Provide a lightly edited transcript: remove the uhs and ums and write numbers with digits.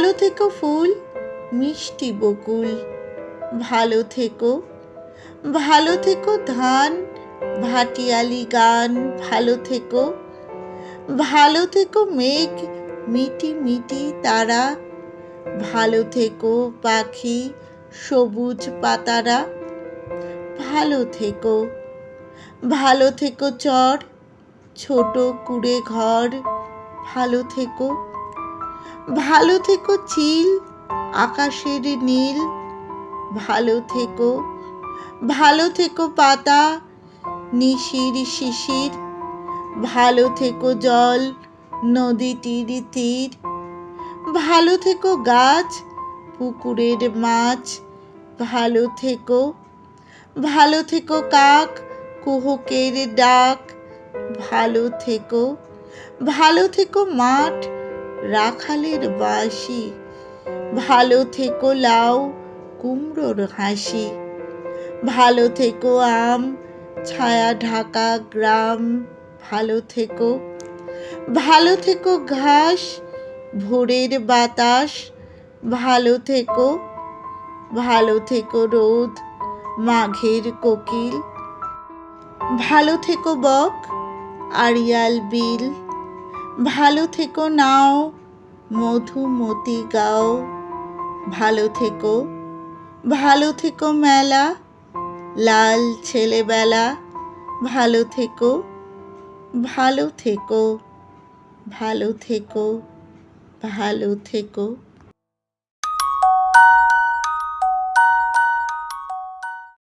ভালো থেকো ফুল মিষ্টি বকুল, ভালো থেকো, ভালো থেকো ধান ভাটিয়ালি গান, ভালো থেকো, ভালো থেকো মেঘ মিটি মিটি তারা, ভালো থেকো পাখি সবুজ পাতারা, ভালো থেকো, ভালো থেকো চর ছোট কুড়ে ঘর, ভালো থেকো, ভালো থেকো চিল আকাশের নীল, ভালো থেকো, ভালো থেকো পাতা নিশির শিশির, ভালো থেকো জল নদীটির তীর, ভালো থেকো গাছ পুকুরের মাছ, ভালো থেকো, ভালো থেকো কাক কুহকের ডাক, ভালো থেকো, ভালো থেকো মাঠ রাখালের বাঁশি, ভালো থেকো লাউ কুমড়োর হাসি, ভালো থেকো আম ছায়া ঢাকা গ্রাম, ভালো থেকো, ভালো থেকো ঘাস ভোরের বাতাস, ভালো থেকো, ভালো থেকো রোদ মাঘের কোকিল, ভালো থেকো বক আড়িয়াল বিল, ভালো থেকো নাও মধুমতি গাও, ভালো থেকো, ভালো থেকো মেলা লাল ছেলেবেলা, ভালো থেকো, ভালো থেকো, ভালো থেকো, ভালো থেকো।